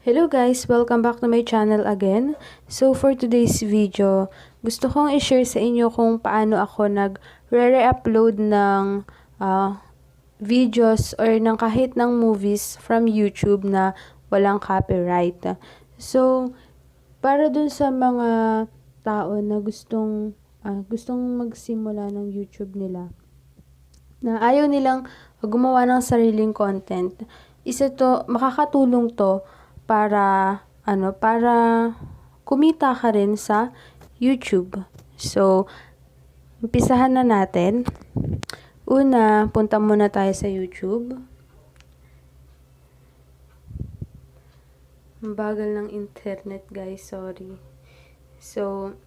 Hello guys! Welcome back to my channel again. So for today's video, gusto kong i-share sa inyo kung paano ako nag-re-upload ng videos or ng kahit ng movies from YouTube na walang copyright. So, para dun sa mga tao na gustong magsimula ng YouTube nila, na ayaw nilang gumawa ng sariling content, makakatulong to para kumita ka rin sa YouTube. So, umpisahan na natin. Una, punta muna tayo sa YouTube. Ang bagal ng internet, guys. Sorry. So,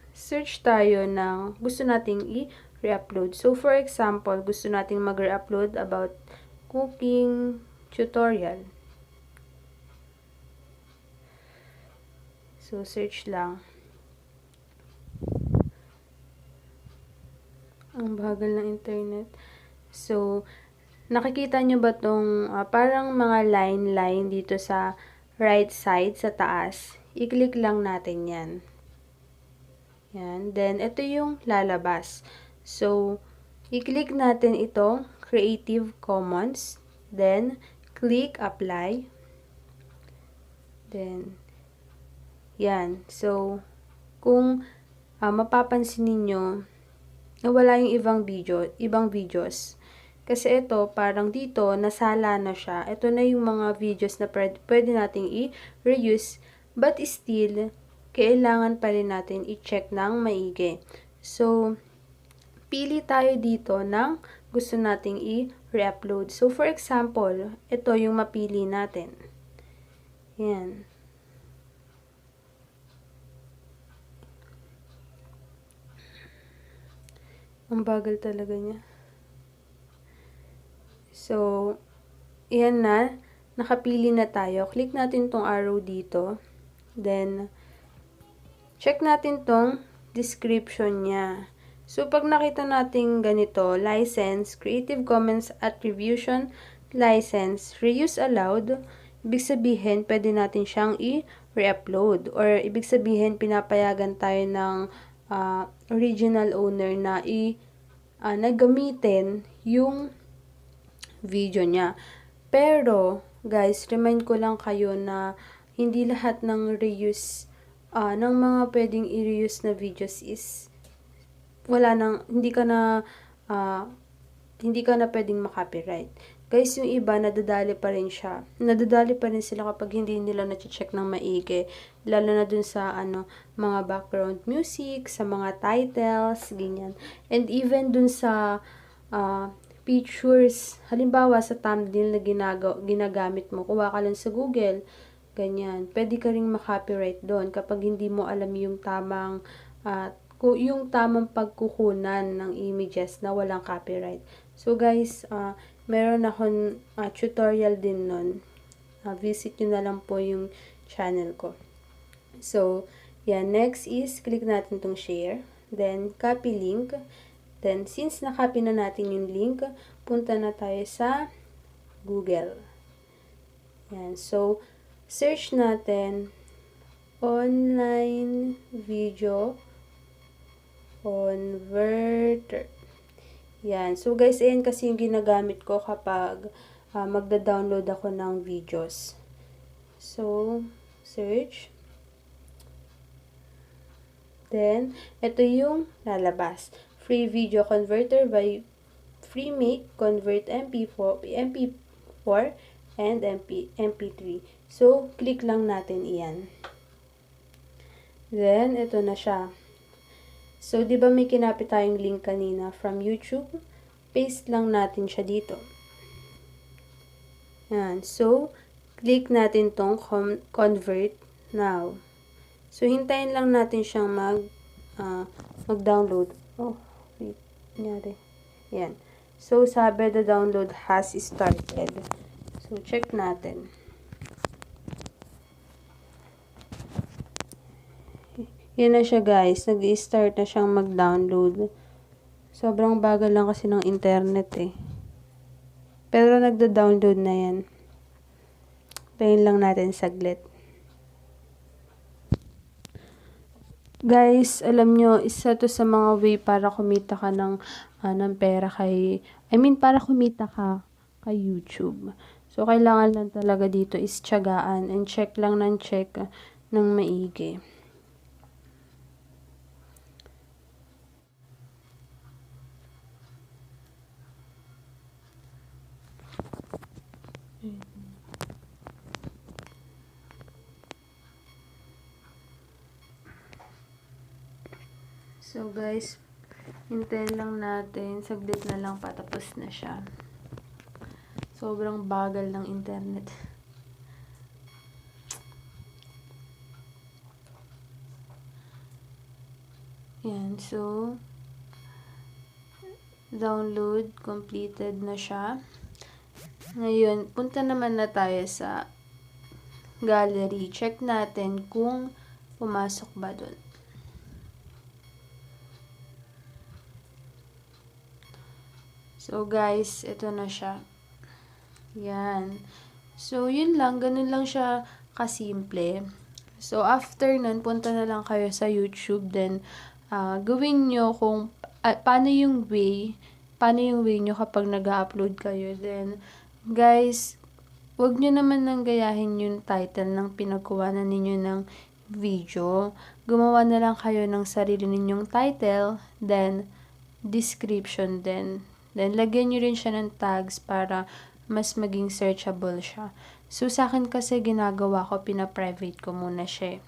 search tayo ng gusto nating i-re-upload. So, for example, gusto nating mag-re-upload about cooking tutorial. So, search lang. Ang bagal ng internet. So, nakikita nyo ba tong parang mga line dito sa right side, sa taas? I-click lang natin yan. Yan. Then, ito yung lalabas. So, i-click natin ito, Creative Commons. Then, click Apply. Then, yan. So, kung mapapansin ninyo, wala yung ibang videos. Kasi ito, parang dito, nasala na siya. Ito na yung mga videos na pwede nating i-reuse. But still, kailangan pa rin natin i-check ng maigi. So, pili tayo dito ng gusto nating i-re-upload. So, for example, ito yung mapili natin. Yan. Ang bagal talaga niya. So, yan na. Nakapili na tayo. Click natin tong arrow dito. Then, check natin tong description niya. So, pag nakita natin ganito, license, Creative Commons Attribution License, Reuse Allowed, ibig sabihin, pwede natin siyang i-re-upload. Or, ibig sabihin, pinapayagan tayo ng original owner na gamitin yung video niya. Pero, guys, remind ko lang kayo na hindi lahat ng reuse, ng mga pwedeng i-reuse na videos is hindi ka na pwedeng makopyright. Guys, yung iba, nadadali pa rin sila kapag hindi nila na-check ng maigi. Lalo na dun sa, mga background music, sa mga titles, ganyan. And even dun sa, pictures. Halimbawa, sa thumbnail na ginagamit mo, kuha ka lang sa Google, ganyan. Pwede ka ring makopyright doon kapag hindi mo alam yung tamang pagkukunan ng images na walang copyright. So, guys, meron akong tutorial din nun. Visit nyo na lang po yung channel ko. So, yan. Next is, click natin tong share. Then, copy link. Then, since na-copy na natin yung link, punta na tayo sa Google. Yan. So, search natin online video converter. Yan. So, guys, ayan kasi yung ginagamit ko kapag magda-download ako ng videos. So, search. Then, ito yung lalabas. Free video converter by Freemake, convert MP4 and MP3. So, click lang natin iyan. Then, ito na siya. So, di ba may kinapit tayong link kanina from YouTube? Paste lang natin siya dito. Yan. So, click natin tong convert now. So, hintayin lang natin siyang mag-download. Oh, wait. Nangyari. Yan. So, sabi the download has started. So, check natin. Yan na siya, guys. Nag-i-start na siyang mag-download. Sobrang bagal lang kasi ng internet eh. Pero nagda-download na yan. Tayin lang natin saglit. Guys, alam nyo, isa to sa mga way para kumita ka ng pera para kumita ka kay YouTube. So, kailangan lang talaga dito is tiyagaan and check lang ng check ng maigi. So guys, hintayin lang natin, saglit na lang patapos na siya. Sobrang bagal ng internet. Yan, so download completed na siya. Ngayon, punta naman na tayo sa gallery. Check natin kung pumasok ba dun. So guys, ito na siya. Yan. So yun lang, ganun lang siya kasimple. So after nun, punta na lang kayo sa YouTube, then gawin nyo kung paano yung way nyo kapag nag-upload kayo. Then guys, wag nyo naman nang gayahin yung title ng pinagkuhanan ninyo ng video. Gumawa na lang kayo ng sarili ninyong title, then description din. Then, lagyan nyo rin siya ng tags para mas maging searchable siya. So, sa akin kasi ginagawa ko, pina-private ko muna siya.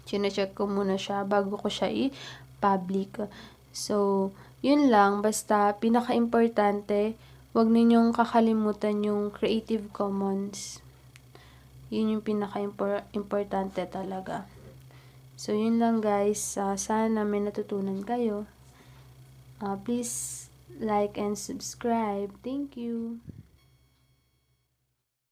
Chine-check ko muna siya bago ko siya i-public. So, yun lang. Basta, pinaka-importante, wag ninyong kakalimutan yung Creative Commons. Yun yung pinaka-importante talaga. So, yun lang guys. Sana may natutunan kayo. Please like and subscribe. Thank you.